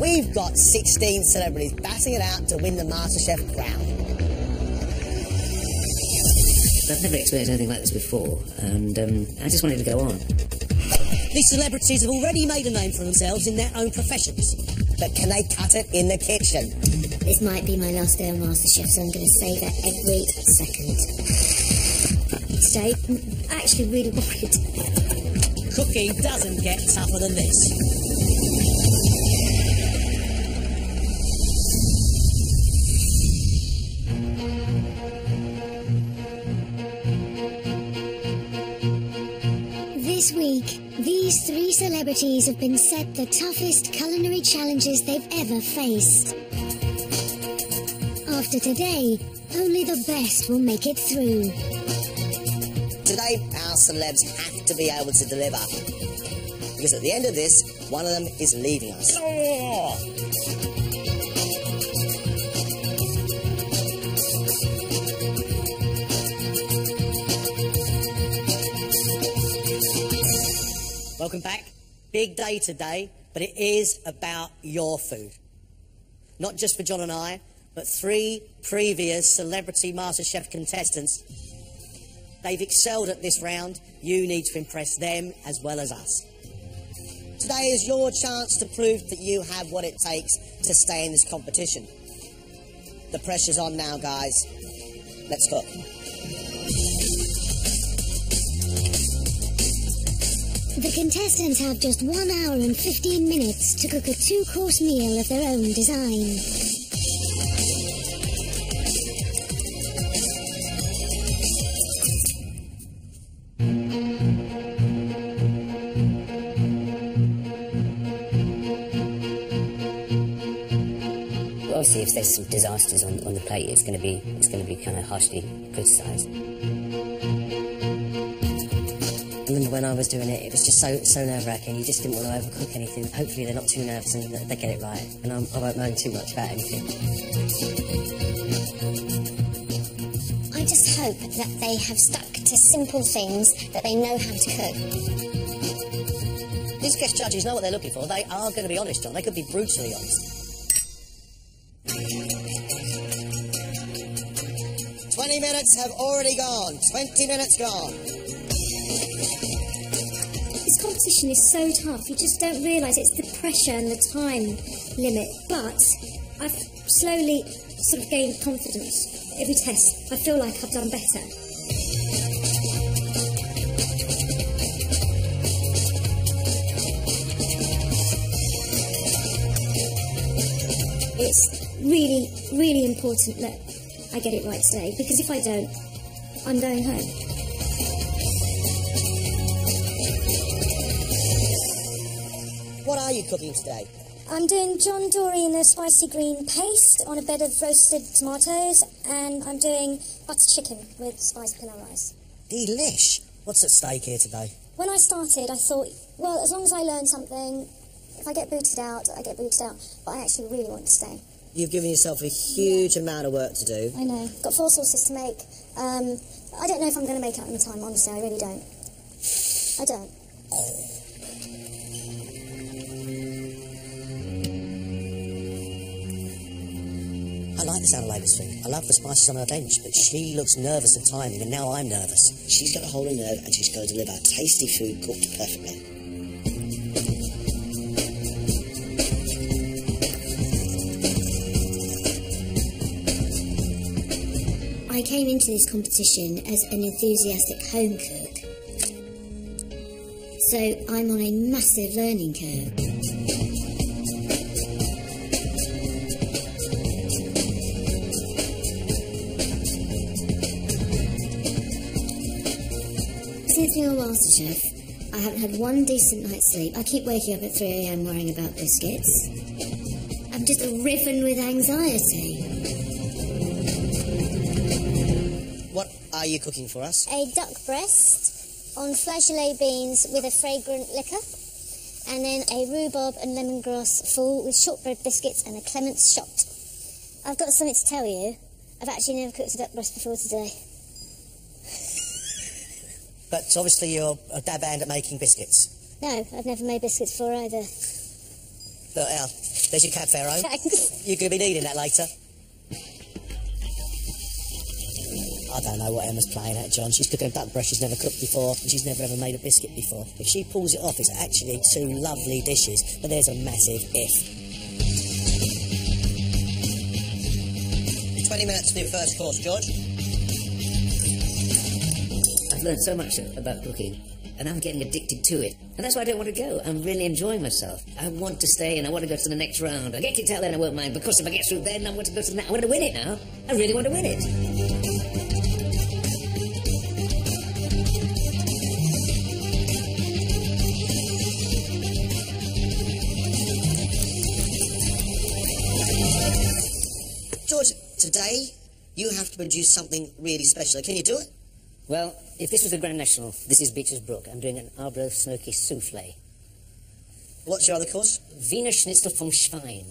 we've got 16 celebrities batting it out to win the MasterChef crown. I've never experienced anything like this before, and I just wanted to go on. These celebrities have already made a name for themselves in their own professions, but can they cut it in the kitchen? This might be my last day on MasterChef, so I'm going to savour every second. Today, I'm actually really worried. Cooking doesn't get tougher than this. This week, these three celebrities have been set the toughest culinary challenges they've ever faced. After today, only the best will make it through. Today, our celebs have to be able to deliver. Because at the end of this, one of them is leaving us. Oh! Welcome back. Big day today, but it is about your food. Not just for John and I, but three previous celebrity MasterChef contestants. They've excelled at this round. You need to impress them as well as us. Today is your chance to prove that you have what it takes to stay in this competition. The pressure's on now, guys. Let's cook. The contestants have just 1 hour and 15 minutes to cook a 2-course meal of their own design. Obviously, if there's some disasters on the plate, it's going to be kind of harshly criticised. I remember when I was doing it, it was just so nerve-wracking. You just didn't want to overcook anything. Hopefully they're not too nervous and they get it right. And I won't moan too much about anything. I just hope that they have stuck to simple things that they know how to cook. These guest judges know what they're looking for. They are going to be honest, John. They could be brutally honest. 20 minutes have already gone. 20 minutes gone. This competition is so tough, you just don't realise it's the pressure and the time limit. But I've slowly sort of gained confidence. Every test, I feel like I've done better. It's really, really important that I get it right today, because if I don't, I'm going home. What are you cooking today? I'm doing John Dory in a spicy green paste on a bed of roasted tomatoes, and I'm doing butter chicken with spiced pilau rice. Delish. What's at stake here today? When I started, I thought, well, as long as I learn something, if I get booted out, I get booted out. But I actually really want to stay. You've given yourself a huge amount of work to do. I know. Got 4 sauces to make. I don't know if I'm going to make it in time, honestly. I really don't. I don't. I like the sound of Labour's food. I love the spices on her bench, but she looks nervous at timing, and now I'm nervous. She's got a hold of nerve, and she's got to deliver tasty food cooked perfectly. I came into this competition as an enthusiastic home cook, so I'm on a massive learning curve. Since being on MasterChef, I haven't had one decent night's sleep. I keep waking up at 3 AM worrying about biscuits. I'm just riven with anxiety. What are you cooking for us? A duck breast on flageolet beans with a fragrant liquor, and then a rhubarb and lemongrass full with shortbread biscuits and a Clement's shot. I've got something to tell you. I've actually never cooked a duck breast before today. But obviously you're a dab hand at making biscuits. No, I've never made biscuits before either. Look, there's your cat, Pharaoh. Thanks. You're going to be needing that later. I don't know what Emma's playing at, John. She's cooking a duck breast she's never cooked before, and she's never ever made a biscuit before. If she pulls it off, it's actually two lovely dishes, but there's a massive if. 20 minutes for your first course, George. I've learned so much about cooking, and I'm getting addicted to it. And that's why I don't want to go. I'm really enjoying myself. I want to stay, and I want to go to the next round. I get kicked out then, I won't mind, because if I get through then, I want to go to the next. I want to win it now. I really want to win it. George, today you have to produce something really special. Can you do it? Well, if this was a Grand National, this is Beecher's Brook. I'm doing an Arbro Smoky Souffle. What's your other course? Wiener Schnitzel vom Schwein.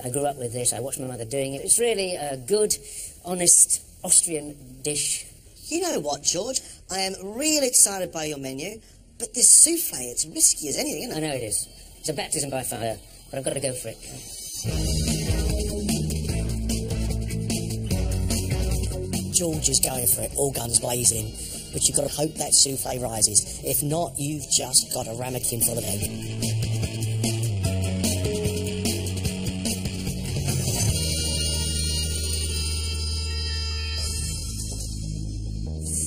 I grew up with this. I watched my mother doing it. It's really a good, honest Austrian dish. You know what, George? I am really excited by your menu, but this souffle, it's risky as anything, isn't it? I know it is. It's a baptism by fire, but I've got to go for it. George is going for it, all guns blazing, but you've got to hope that souffle rises. If not, you've just got a ramekin full of egg.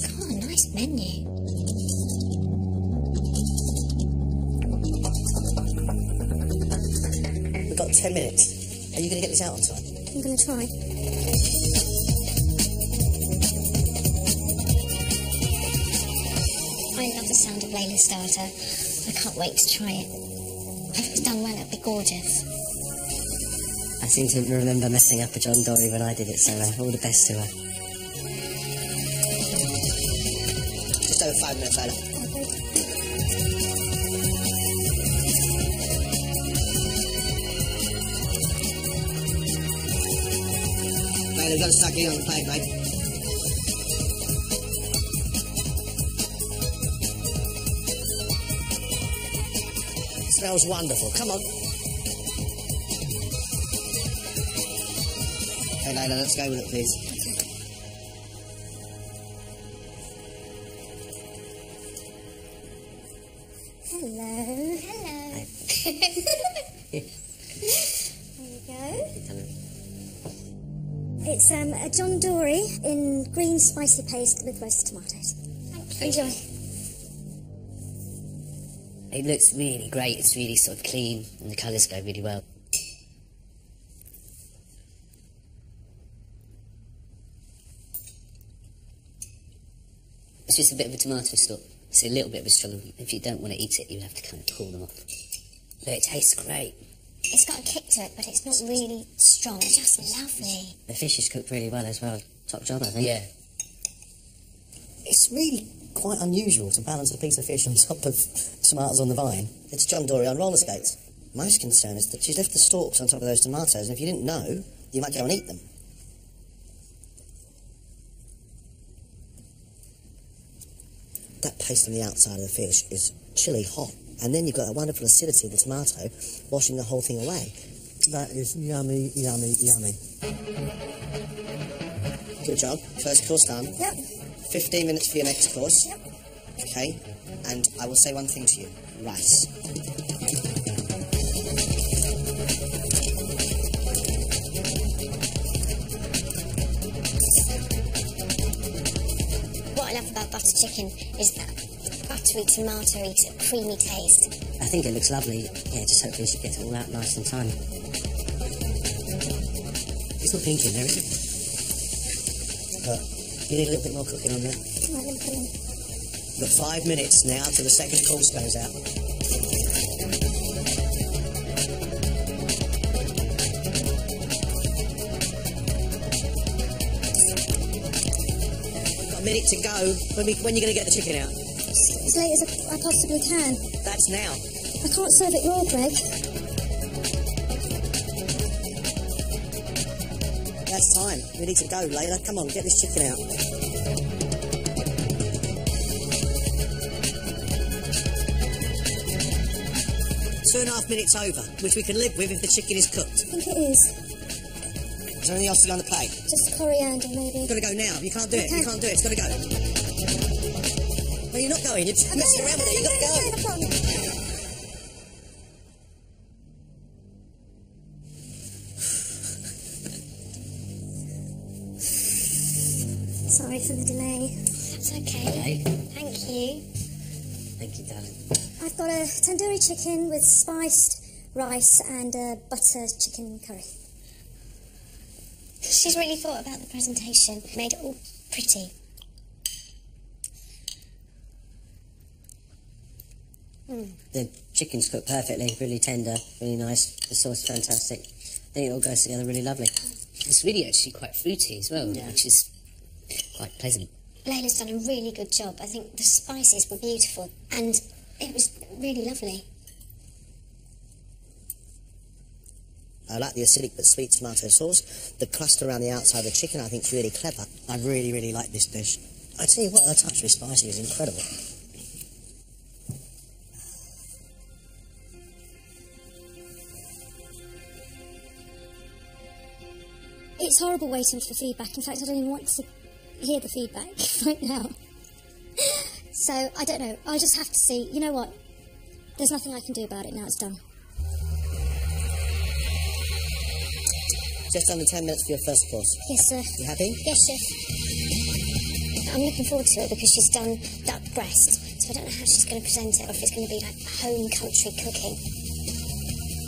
God, nice menu. We've got 10 minutes. Are you going to get this out on time? I'm going to try. I love the sound of Layla starter. I can't wait to try it. If it was done well, it'd be gorgeous. I seem to remember messing up a John Dory when I did it, so all the best to her. Just over 5 minutes later. Mate, they've got to start getting on the plate, mate. Smells wonderful. Come on. Okay, Layla, let's go with it, please. Hello. Hello. There you go. It's a John Dory in green spicy paste with roasted tomatoes. Thank you. Enjoy. It looks really great. It's really sort of clean, and the colours go really well. It's just a bit of a tomato stock. It's a little bit of a struggle. If you don't want to eat it, you have to kind of pull them off. But it tastes great. It's got a kick to it, but it's not really strong. It's just lovely. The fish is cooked really well as well. Top job, I think. Yeah. It's really quite unusual to balance a piece of fish on top of tomatoes on the vine. It's John Dory on roller skates. Most concern is that she's left the stalks on top of those tomatoes, and if you didn't know, you might go and eat them. That paste on the outside of the fish is chilly hot, and then you've got that wonderful acidity of the tomato washing the whole thing away. That is yummy, yummy, yummy. Good job. First course done. Yep. 15 minutes for your next course. Yep. Okay, and I will say one thing to you. Rice. What I love about butter chicken is that buttery, tomatoey, creamy taste. I think it looks lovely. Yeah, just hopefully she gets it all out nice in time. It's not pink in there, is it? But you need a little bit more cooking on there. Right, let me put it in. We've got 5 minutes now till the second course goes out. Got a minute to go. When are you going to get the chicken out? As late as I possibly can. That's now. I can't serve it raw, Greg. That's time. We need to go, Layla. Come on, get this chicken out. 2.5 minutes over, which we can live with if the chicken is cooked. I think it is. Is there anything else to go on the plate? Just coriander, maybe. You've got to go now. You can't do it. You can't do it. It's got to go. No, you're not going. You're just messing around with it. You've got to go. Sorry for the delay. That's okay. Thank you. Thank you, darling. I've got a tandoori chicken with spiced rice and a butter chicken curry. She's really thought about the presentation, made it all pretty. The chicken's cooked perfectly, really tender, really nice. The sauce is fantastic. I think it all goes together really lovely. It's really actually quite fruity as well, which is quite pleasant. Layla's done a really good job. I think the spices were beautiful and it was really lovely. I like the acidic but sweet tomato sauce. The crust around the outside of the chicken I think is really clever. I really, really like this dish. I tell you what, her touch with spicy is incredible. It's horrible waiting for feedback. In fact, I don't even want to hear the feedback right now. So, I don't know. I'll just have to see. You know what? There's nothing I can do about it now. It's done. Just under 10 minutes for your first course. Yes, sir. You happy? Yes, chef. I'm looking forward to it because she's done duck breast. So I don't know how she's going to present it or if it's going to be like home country cooking.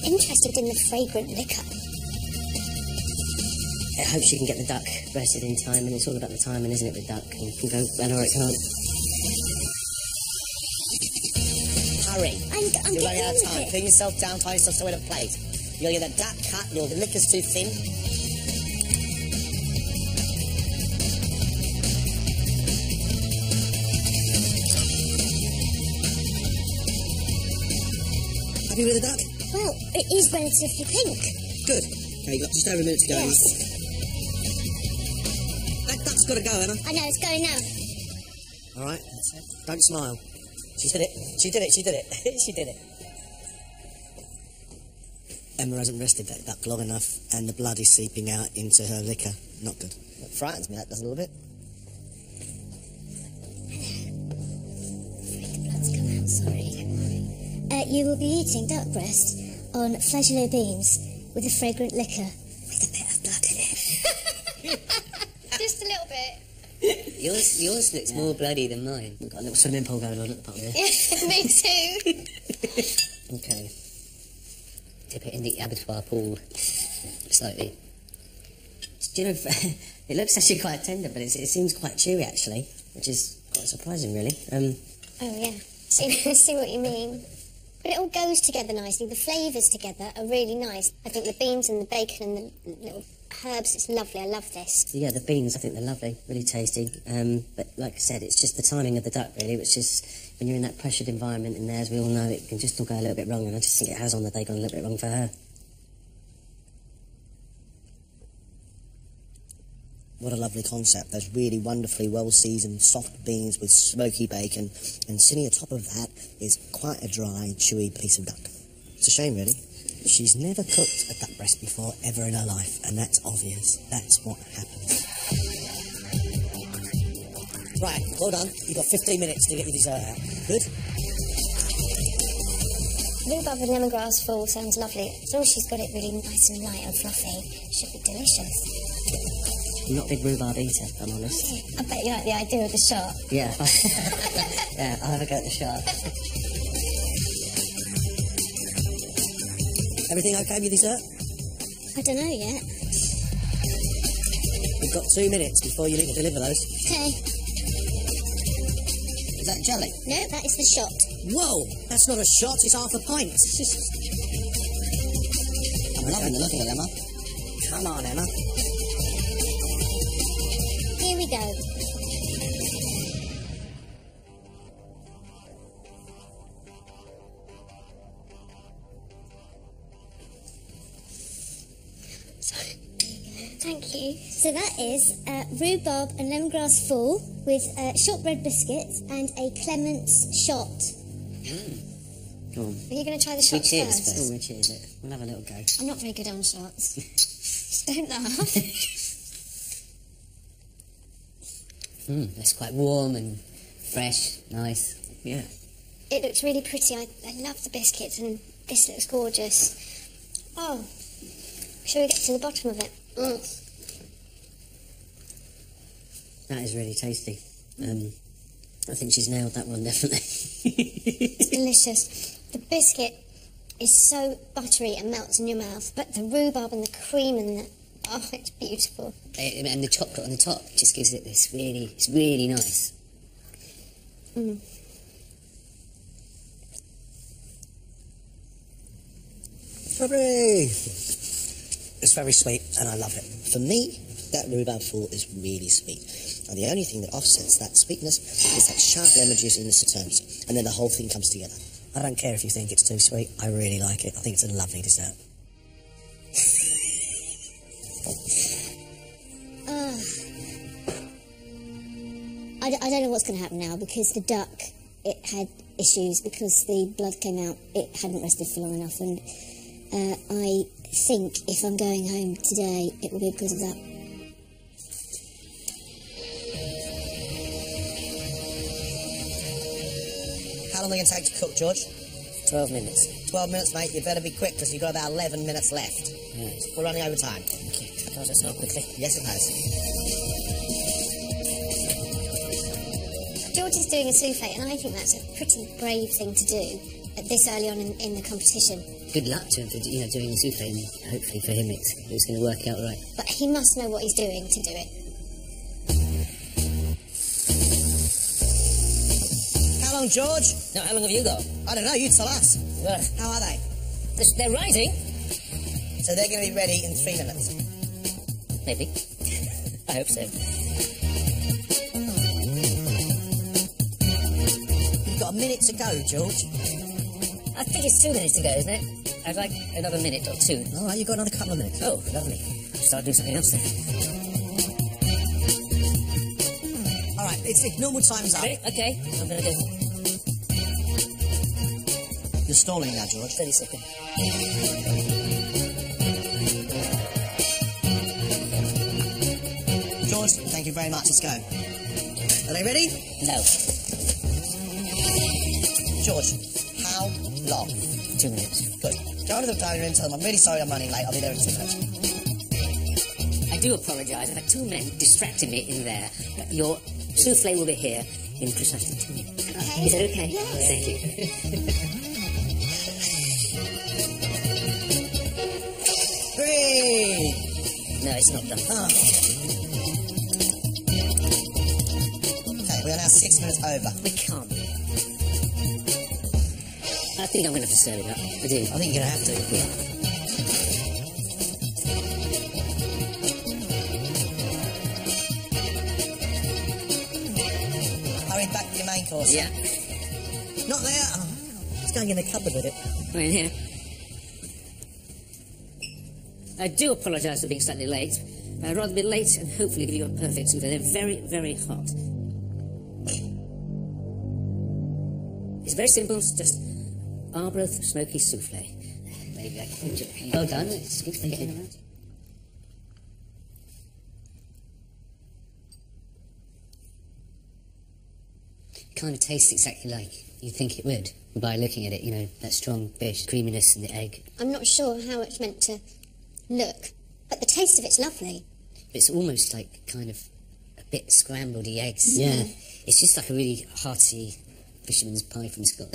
Interested in the fragrant liquor. I hope she can get the duck breasted in time, and it's all about the timing, isn't it, with duck? You can go well or it can't. Hurry. I'm You're running getting out of on time. with it. Clean yourself down, find yourself somewhere to plate. You'll get that duck cut, the liquor's too thin. Happy with the duck? Well, it is relatively pink. Good. Okay, you've got just over a minute to go. Yes. That duck's got to go, Emma. I know, it's going now. All right, that's it. Don't smile. She did it. She did it. She did it. She did it. Emma hasn't rested that duck long enough, and the blood is seeping out into her liquor. Not good. It frightens me, that does a little bit. The blood's come out, sorry. You will be eating duck breast on flageolet beans with a fragrant liquor with a bit of blood in it. Just a little bit. Yours looks more bloody than mine. We've got a little swimming pool going on at the bottom there. Me too. Okay. Dip it in the abattoir pool slightly. Do you know, it looks actually quite tender, but it seems quite chewy, actually, which is quite surprising, really. Oh, yeah. See what you mean. But it all goes together nicely. The flavours together are really nice. I think the beans and the bacon and the little herbs, it's lovely. I love this. Yeah, the beans, I think they're lovely, really tasty. But like I said, it's just the timing of the duck, really, which is, when you're in that pressured environment in there, as we all know, it can just all go a little bit wrong, and I just think it has on the day gone a little bit wrong for her. What a lovely concept. Those really wonderfully well-seasoned soft beans with smoky bacon, and sitting atop of that is quite a dry, chewy piece of duck. It's a shame, really. She's never cooked a duck breast before, ever in her life, and that's obvious. That's what happens. Right, well done. You've got 15 minutes to get your dessert out. Good? Rhubarb with lemongrass full sounds lovely. As long as she's got it really nice and light and fluffy, it should be delicious. I'm not a big rhubarb eater, if I'm honest. I bet you like the idea of the shot. Yeah. Yeah, I'll have a go at the shark. Everything okay with your dessert? I don't know yet. We've got 2 minutes before you need to deliver those. Okay. Is that jelly? No, that is the shot. Whoa! That's not a shot, it's half a pint. I'm loving the look of it, Emma. Come on, Emma. Here we go. Thank you. So that is rhubarb and lemongrass full with shortbread biscuits and a Clement's shot. Go on. Are you going to try the We shots cheers first? first. Oh, we'll cheers it. We'll have a little go. I'm not very good on shots. Just don't laugh. That's quite warm and fresh, nice. Yeah. It looks really pretty. I love the biscuits, and this looks gorgeous. Oh, shall we get to the bottom of it? That is really tasty. I think she's nailed that one, definitely. It's delicious. The biscuit is so buttery and melts in your mouth, but the rhubarb and the cream and the... Oh, it's beautiful. And the chocolate on the top just gives it this really... It's really nice. Strawberry! It's very sweet, and I love it. For me, that rhubarb fool is really sweet. And the only thing that offsets that sweetness is that sharp lemon juice in the sauternes. And then the whole thing comes together. I don't care if you think it's too sweet. I really like it. I think it's a lovely dessert. I don't know what's going to happen now, because the duck, it had issues because the blood came out. It hadn't rested for long enough, and I think if I'm going home today, it will be because of that. How long are you going to take to cook, George? 12 minutes. 12 minutes, mate. You better be quick, because you've got about 11 minutes left. Right. We're running over time. Okay. Does it smell quickly? Yes, it has. George is doing a souffle, and I think that's a pretty brave thing to do at this early on in the competition. Good luck to him for doing a souffle, and hopefully for him it's going to work out right. But he must know what he's doing to do it. How long, George? Now, how long have you got? I don't know. You tell us. Well, How are they? they're rising. So they're going to be ready in 3 minutes. Maybe. I hope so. You've got a minute to go, George. I think it's 2 minutes to go, isn't it? I'd like another minute or two. All right, you've got another couple of minutes. Oh, lovely. I'll start doing something else then. All right, it's normal time's up. Ready? Okay, I'm going to go. You're stalling now, George. 30 seconds. George, thank you very much. Let's go. Are they ready? No, George, how long? 2 minutes. Good. Go to the diner and tell them, I'm really sorry I'm running late. I'll be there in 2 minutes. I do apologise. I've had 2 men distracting me in there. But your souffle will be here in precisely 2 minutes. Okay. Is that okay? Yes. Thank you. Three. No, it's not done. Oh. Okay, we are now 6 minutes over. We can't. I think I'm going to have to serve it up. I do. I think you're going to have to. Yeah. Hurry back to your main course. Yeah. Not there. Oh, it's going in the cupboard with it. Right here. I do apologise for being slightly late. I'd rather be late and hopefully give you a perfect souffle. They're very, very hot. It's very simple. It's just Arbroath smoky souffle. Maybe I can enjoy it. Well done. It's good for getting around. Kind of tastes exactly like you'd think it would by looking at it. You know, that strong fish creaminess in the egg. I'm not sure how it's meant to look, but the taste of it's lovely. It's almost like kind of a bit scrambled the eggs. Yeah. It's just like a really hearty fisherman's pie from Scotland.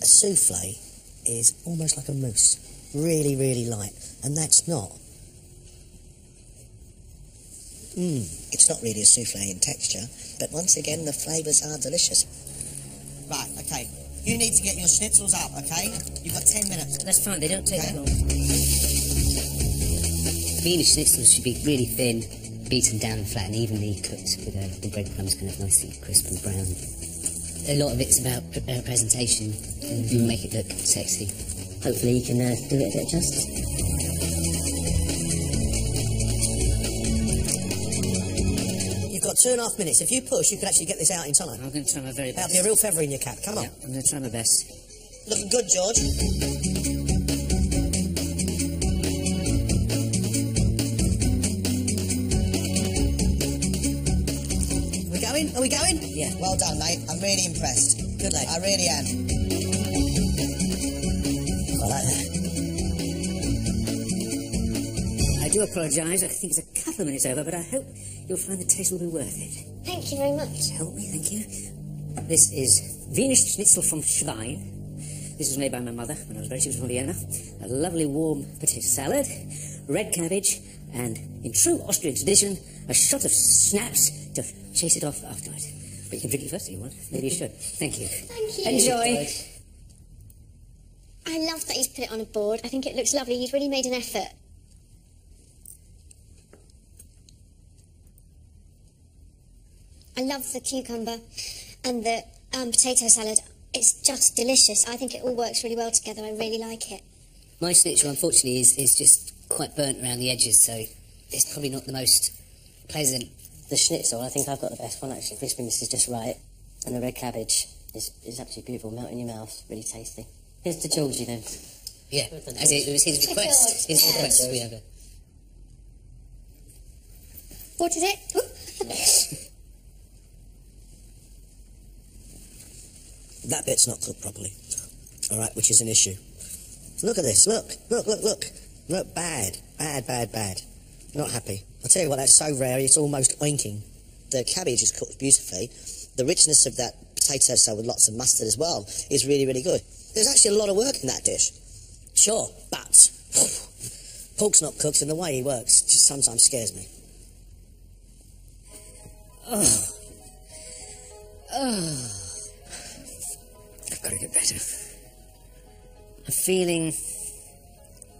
A souffle is almost like a mousse. Really, really light. And that's not. It's not really a souffle in texture, but once again, the flavours are delicious. Right, okay. You need to get your schnitzels up, okay? You've got 10 minutes. That's fine, they don't take Okay. that long. Bean schnitzels should be really thin, beaten down flat and evenly cooked with the breadcrumbs kind of nicely crisp and brown. A lot of it's about presentation and make it look sexy. Hopefully you can do it a bit of justice. You've got 2.5 minutes. If you push, you could actually get this out in time. I'm going to try my very best. That'll be a real feather in your cap. Come on. Yeah, I'm going to try my best. Looking good, George. Are we going? Yeah. Well done, mate. I'm really impressed. Good lad. I really am. I like that. I do apologise. I think it's a couple of minutes over, but I hope you'll find the taste will be worth it. Thank you very much. Help me, thank you. This is Wiener Schnitzel from Schwein. This was made by my mother when I was very young from Vienna. A lovely warm potato salad, red cabbage, and in true Austrian tradition, a shot of schnapps to chase it off afterwards. But you can drink it first if you want. Maybe you should. Thank you. Thank you. Enjoy. I love that he's put it on a board. I think it looks lovely. He's really made an effort. I love the cucumber and the potato salad. It's just delicious. I think it all works really well together. I really like it. My schnitzel, unfortunately, is just quite burnt around the edges, so it's probably not the most pleasant. The schnitzel, I think I've got the best one, actually. Crispiness is just right. And the red cabbage is absolutely beautiful. Melt in your mouth. Really tasty. Here's to Georgie, then. Yeah, as it was his request. His request, we have it. What is it? That bit's not cooked properly. All right, which is an issue. Look at this. Look. Look, bad. Not happy. I'll tell you what, that's so rare, it's almost oinking. The cabbage is cooked beautifully. The richness of that potato salad with lots of mustard as well is really, really good. There's actually a lot of work in that dish. Sure, but pork's not cooked, and the way he works just sometimes scares me. I've got to get better. I'm feeling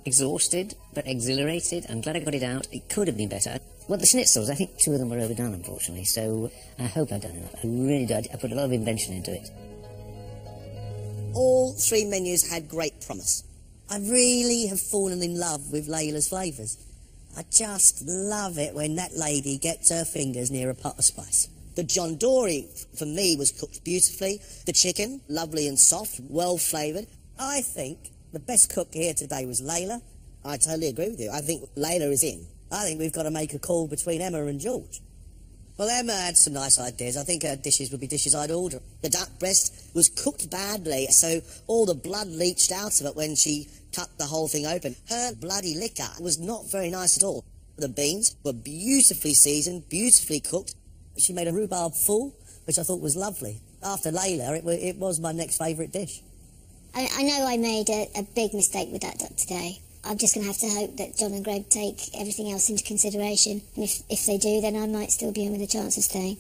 exhausted, but exhilarated. I'm glad I got it out. It could have been better. Well, the schnitzels, I think 2 of them were overdone, unfortunately, so I hope I've done enough. I really do. I put a lot of invention into it. All 3 menus had great promise. I really have fallen in love with Layla's flavours. I just love it when that lady gets her fingers near a pot of spice. The John Dory, for me, was cooked beautifully. The chicken, lovely and soft, well-flavoured. I think the best cook here today was Layla. I totally agree with you. I think Layla is in. I think we've got to make a call between Emma and George. Well, Emma had some nice ideas. I think her dishes would be dishes I'd order. The duck breast was cooked badly, so all the blood leached out of it when she cut the whole thing open. Her bloody liquor was not very nice at all. The beans were beautifully seasoned, beautifully cooked. She made a rhubarb fool, which I thought was lovely. After Layla, it was my next favourite dish. I know I made a big mistake with that duck today. I'm just going to have to hope that John and Greg take everything else into consideration. And if they do, then I might still be in with a chance of staying.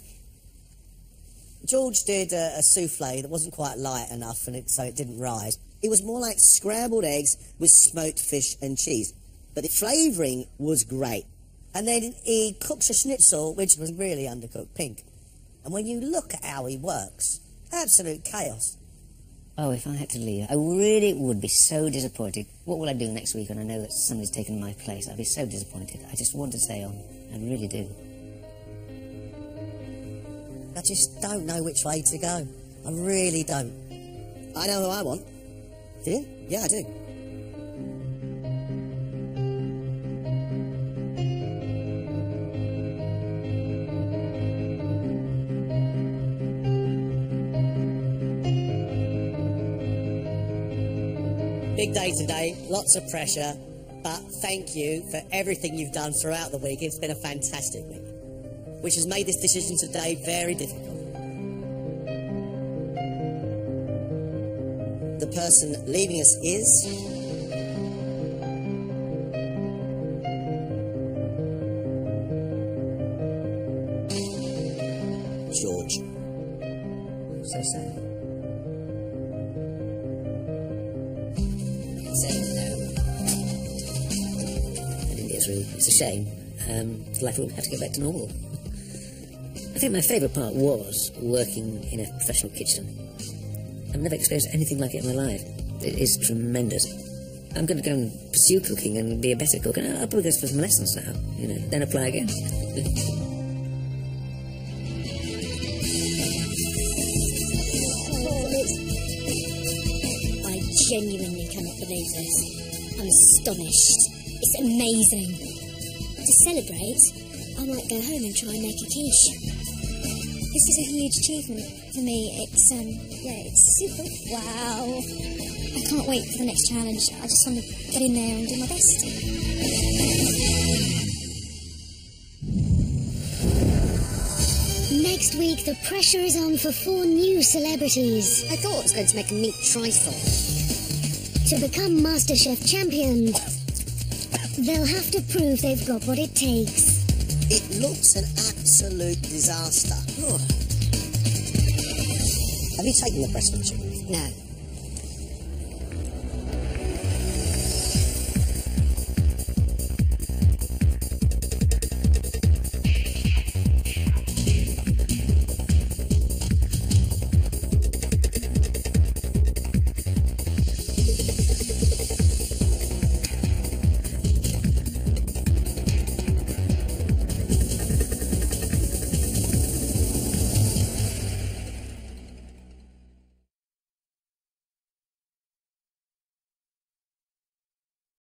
George did a souffle that wasn't quite light enough, so it didn't rise. It was more like scrambled eggs with smoked fish and cheese. But the flavouring was great. And then he cooks a schnitzel, which was really undercooked pink. And when you look at how he works, absolute chaos. Oh, if I had to leave, I really would be so disappointed. What will I do next week when I know that somebody's taken my place? I'd be so disappointed. I just want to stay on. I really do. I just don't know which way to go. I really don't. I know who I want. Do you? Yeah, I do. Big day today, lots of pressure, but thank you for everything you've done throughout the week. It's been a fantastic week, which has made this decision today very difficult. The person leaving us is... George. So sad. It's a shame. Life will have to get back to normal. I think my favourite part was working in a professional kitchen. I've never experienced anything like it in my life. It is tremendous. I'm going to go and pursue cooking and be a better cook, and I'll probably go for some lessons now, then apply again. genuinely cannot believe this. I'm astonished. It's amazing. To celebrate, I might go home and try and make a quiche. This is a huge achievement for me. It's super. Wow. I can't wait for the next challenge. I just want to get in there and do my best. Next week, the pressure is on for 4 new celebrities. I thought I was going to make a meat trifle. To become MasterChef champions, they'll have to prove they've got what it takes. It looks an absolute disaster. Have you taken the breast milk? No.